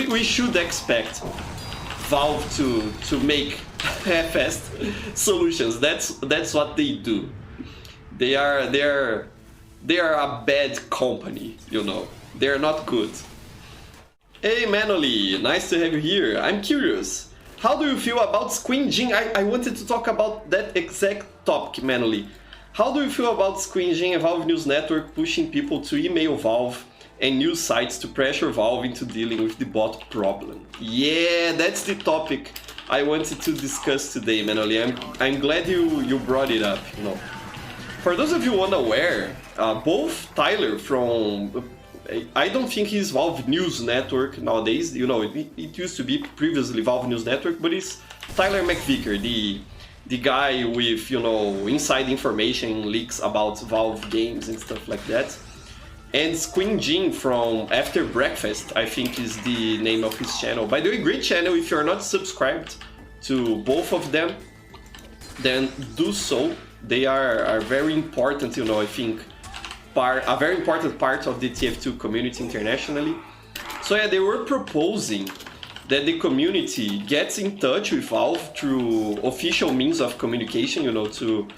we should expect Valve to make half-assed solutions. That's what they do. They are a bad company, you know. They are not good. Hey Manoli, nice to have you here. I'm curious, how do you feel about Squinjin? I wanted to talk about that exact topic, Manoli. How do you feel about Squinjin and Valve News Network pushing people to email Valve and news sites to pressure Valve into dealing with the bot problem? Yeah, that's the topic I wanted to discuss today, Manoli. I'm glad you brought it up, you know. For those of you unaware, both Tyler from... I don't think he's Valve News Network nowadays, you know, it used to be previously Valve News Network, but it's Tyler McVicker, the guy with, you know, inside information, leaks about Valve games and stuff like that. And Squinjin from After Breakfast, I think is the name of his channel. By the way, great channel. If you're not subscribed to both of them, then do so. They are very important, you know, I think, a very important part of the TF2 community internationally. So yeah, they were proposing that the community gets in touch with Valve through official means of communication, you know, through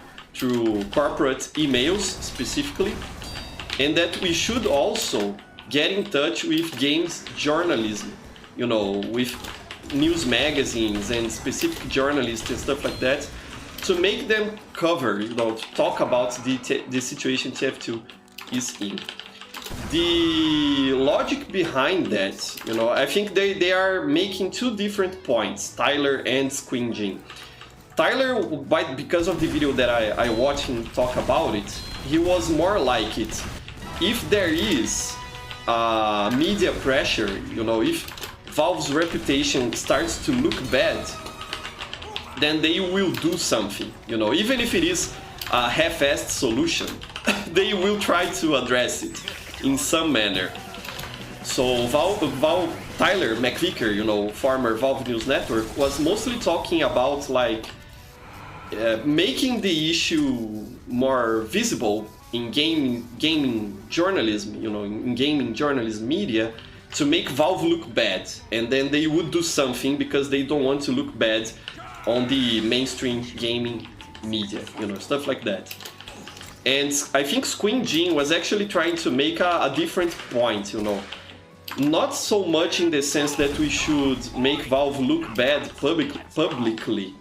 corporate emails specifically, and that we should also get in touch with games journalism, you know, with news magazines and specific journalists and stuff like that, to make them cover, you know, to talk about the situation TF2 is in. The logic behind that, you know, I think they are making two different points, Tyler and Squinjin. Tyler, because of the video that I watched him talk about it, he was more like it. If there is media pressure, you know, if Valve's reputation starts to look bad, then they will do something, you know, even if it is a half-assed solution, they will try to address it in some manner. So Tyler McVicker, you know, former Valve News Network, was mostly talking about like making the issue more visible in gaming journalism, you know, in gaming journalism media, to make Valve look bad, and then they would do something because they don't want to look bad on the mainstream gaming media, you know, stuff like that. And I think Squinjin was actually trying to make a different point, you know. Not so much in the sense that we should make Valve look bad publicly,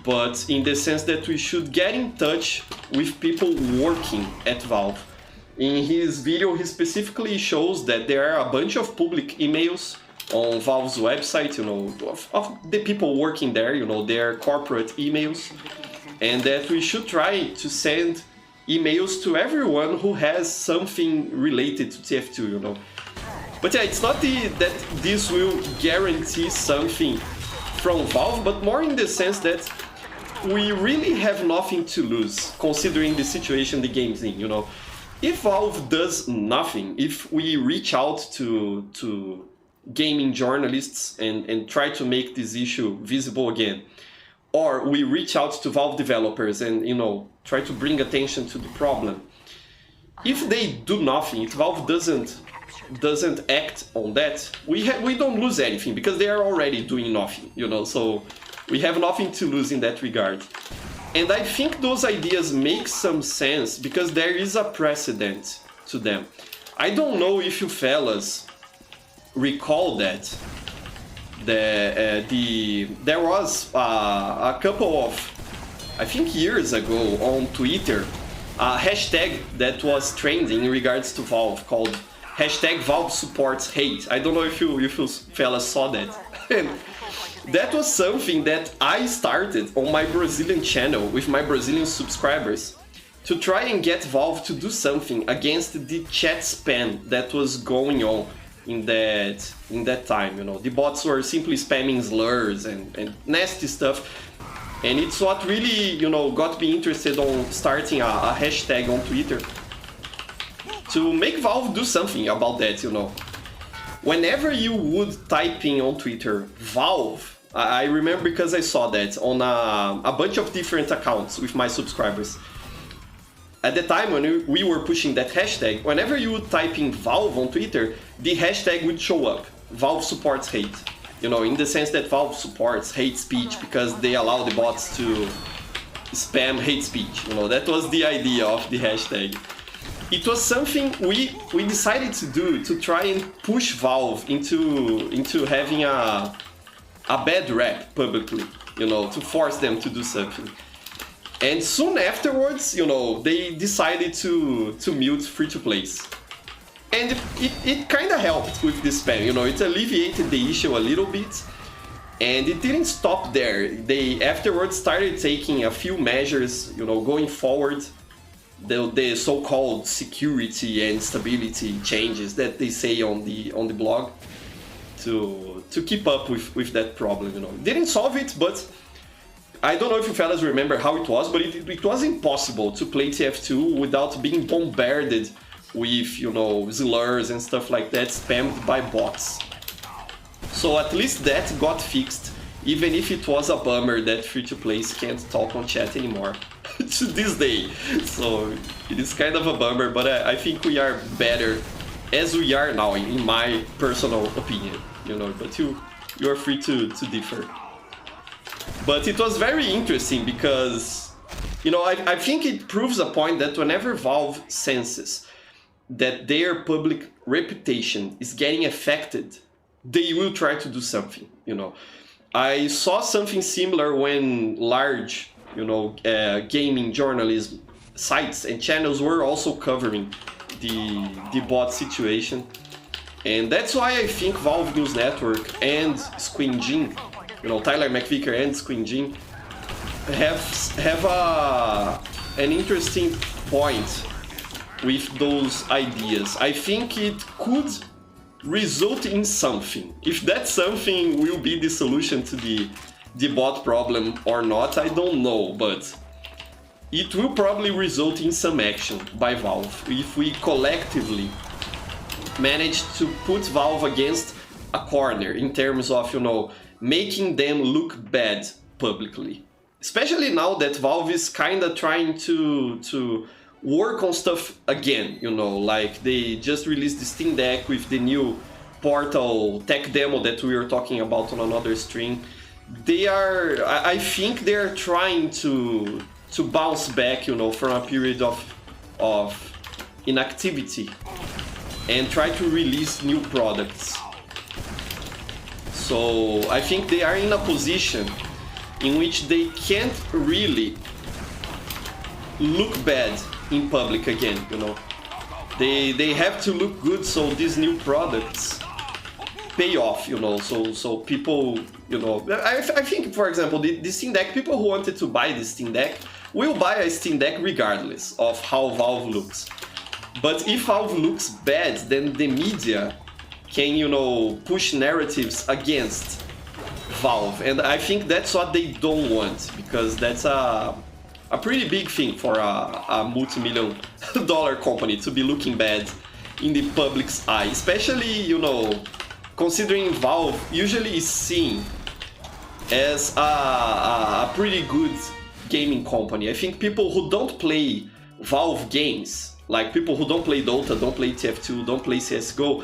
but in the sense that we should get in touch with people working at Valve. In his video, he specifically shows that there are a bunch of public emails on Valve's website, you know, of the people working there, you know, their corporate emails, and that we should try to send emails to everyone who has something related to TF2, you know. But yeah, it's not that this will guarantee something from Valve, but more in the sense that we really have nothing to lose, considering the situation the game's in, you know. If Valve does nothing, if we reach out to gaming journalists and try to make this issue visible again, or we reach out to Valve developers and, you know, try to bring attention to the problem, if they do nothing, if Valve doesn't act on that, we don't lose anything, because they are already doing nothing, you know, so we have nothing to lose in that regard. And I think those ideas make some sense because there is a precedent to them. I don't know if you fellas recall that there was a couple of, I think, years ago on Twitter, a hashtag that was trending in regards to Valve called #ValveSupportsHate. I don't know if you fellas saw that. That was something that I started on my Brazilian channel with my Brazilian subscribers to try and get Valve to do something against the chat spam that was going on in that time, you know. The bots were simply spamming slurs and nasty stuff, and it's what really, you know, got me interested on starting a hashtag on Twitter to make Valve do something about that, you know. Whenever you would type in on Twitter Valve, I remember because I saw that on a bunch of different accounts with my subscribers. At the time when we were pushing that hashtag, whenever you would type in Valve on Twitter, the hashtag would show up. Valve supports hate. You know, in the sense that Valve supports hate speech because they allow the bots to spam hate speech. You know, that was the idea of the hashtag. It was something we decided to do to try and push Valve into having a bad rap publicly, you know, to force them to do something. And soon afterwards, you know, they decided to mute free-to-plays. And it kind of helped with the spam, you know, it alleviated the issue a little bit. And it didn't stop there. They afterwards started taking a few measures, you know, going forward. The so-called security and stability changes that they say on the blog to keep up with that problem, you know. Didn't solve it, but I don't know if you fellas remember how it was, but it was impossible to play TF2 without being bombarded with, you know, slurs and stuff like that spammed by bots. So at least that got fixed, even if it was a bummer that free-to-plays can't talk on chat anymore to this day. So it is kind of a bummer, but I think we are better as we are now, in my personal opinion, you know, but you're free to differ. But it was very interesting because, you know, I think it proves a point that whenever Valve senses that their public reputation is getting affected, they will try to do something, you know. I saw something similar when large, you know, gaming journalism sites and channels were also covering the bot situation. And that's why I think Valve News Network and Squinjin, you know, Tyler McVicker and Squinjin have an interesting point with those ideas. I think it could result in something. If that something will be the solution to the bot problem or not, I don't know, but it will probably result in some action by Valve if we collectively manage to put Valve against a corner in terms of, you know, making them look bad publicly. Especially now that Valve is kind of trying to work on stuff again, you know, like they just released the Steam Deck with the new Portal tech demo that we were talking about on another stream. I think they're trying to bounce back, you know, from a period of inactivity and try to release new products. So I think they are in a position in which they can't really look bad in public again, you know. They have to look good so these new products pay off, you know, so people, you know, I think, for example, the Steam Deck, people who wanted to buy the Steam Deck will buy a Steam Deck regardless of how Valve looks. But if Valve looks bad, then the media can, you know, push narratives against Valve, and I think that's what they don't want, because that's a pretty big thing for a multi-million dollar company to be looking bad in the public's eye, especially, you know, considering Valve usually is seen as a pretty good gaming company. I think people who don't play Valve games, like people who don't play Dota, don't play TF2, don't play CSGO,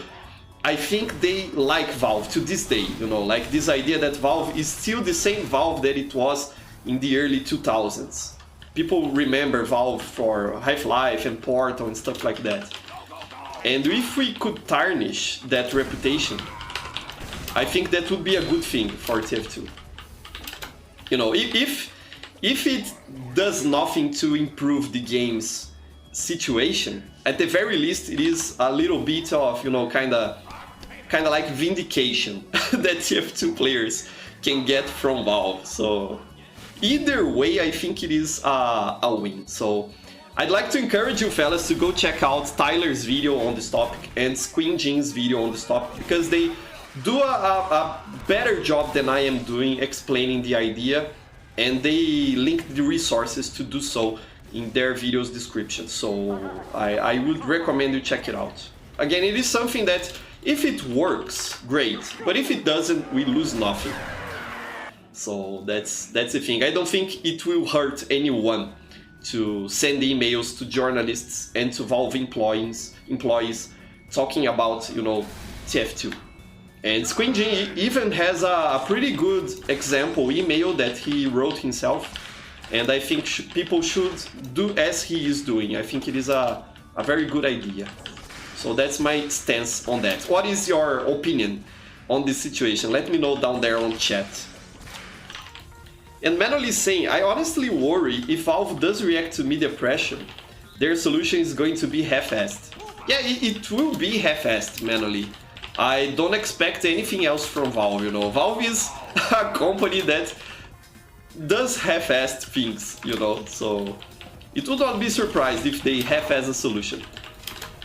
I think they like Valve to this day, you know, like this idea that Valve is still the same Valve that it was in the early 2000s. People remember Valve for Half-Life and Portal and stuff like that. And if we could tarnish that reputation, I think that would be a good thing for TF2. You know, if it does nothing to improve the game's situation, at the very least it is a little bit of, you know, kind of like vindication that TF2 players can get from Valve. So either way, I think it is a win. So I'd like to encourage you fellas to go check out Tyler's video on this topic and Squinjin's video on this topic, because they do a better job than I am doing explaining the idea, and they link the resources to do so in their video's description. So I would recommend you check it out. Again, it is something that if it works, great, but if it doesn't, we lose nothing. So that's the thing. I don't think it will hurt anyone to send emails to journalists and to Valve employees talking about, you know, TF2. And Squinjin even has a pretty good example email that he wrote himself, and I think people should do as he is doing. I think it is a very good idea. So that's my stance on that. What is your opinion on this situation? Let me know down there on chat. And Manuel is saying, I honestly worry if Valve does react to media pressure, their solution is going to be half-assed. Yeah, it will be half-assed, Manuel. I don't expect anything else from Valve, you know. Valve is a company that does half-assed things, you know, so it would not be surprised if they half-ass a solution.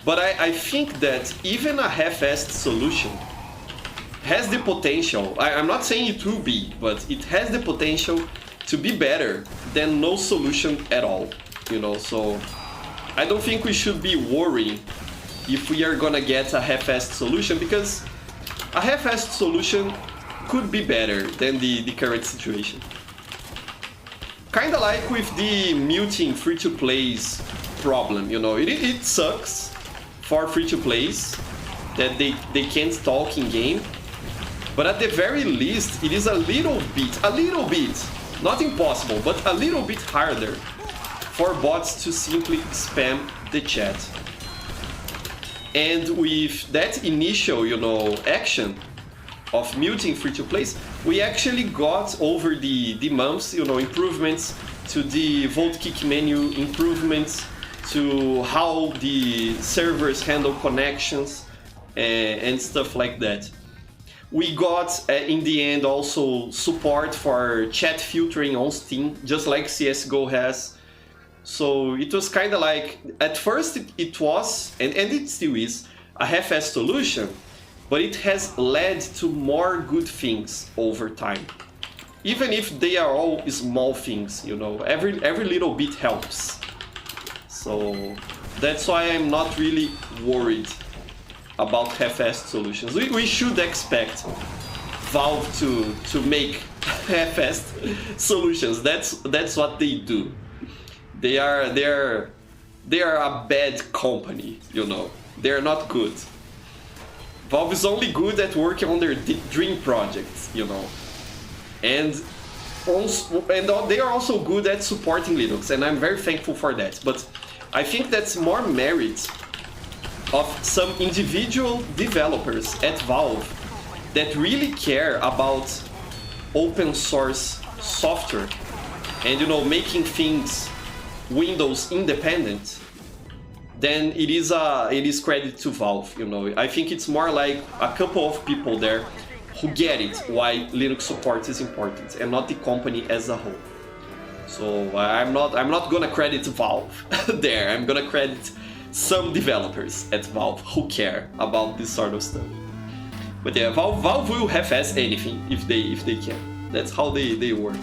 But I think that even a half-assed solution has the potential, I'm not saying it will be, but it has the potential to be better than no solution at all, you know, so I don't think we should be worrying if we are gonna get a half-assed solution, because a half-assed solution could be better than the current situation. Kinda like with the muting free-to-plays problem, you know, it sucks for free-to-plays that they can't talk in-game, but at the very least it is a little bit, not impossible, but a little bit harder for bots to simply spam the chat. And with that initial, you know, action of muting free-to-plays, we actually got over the months, you know, improvements to the vote kick menu, improvements to how the servers handle connections and stuff like that. We got, in the end, also support for chat filtering on Steam, just like CSGO has. So it was kind of like, at first it was, and it still is, a half-assed solution, but it has led to more good things over time. Even if they are all small things, you know, every little bit helps. So that's why I'm not really worried about half-assed solutions. We should expect Valve to make half-assed solutions. That's what they do. They are a bad company, you know. They are not good. Valve is only good at working on their dream projects, you know. And they are also good at supporting Linux, and I'm very thankful for that. But I think that's more merit of some individual developers at Valve that really care about open source software and, you know, making things Windows independent, then it is credit to Valve, you know. I think it's more like a couple of people there who get it why Linux support is important and not the company as a whole. So I'm not gonna credit Valve there. I'm gonna credit some developers at Valve who care about this sort of stuff. But yeah, Valve will half-ass anything if they can. That's how they work.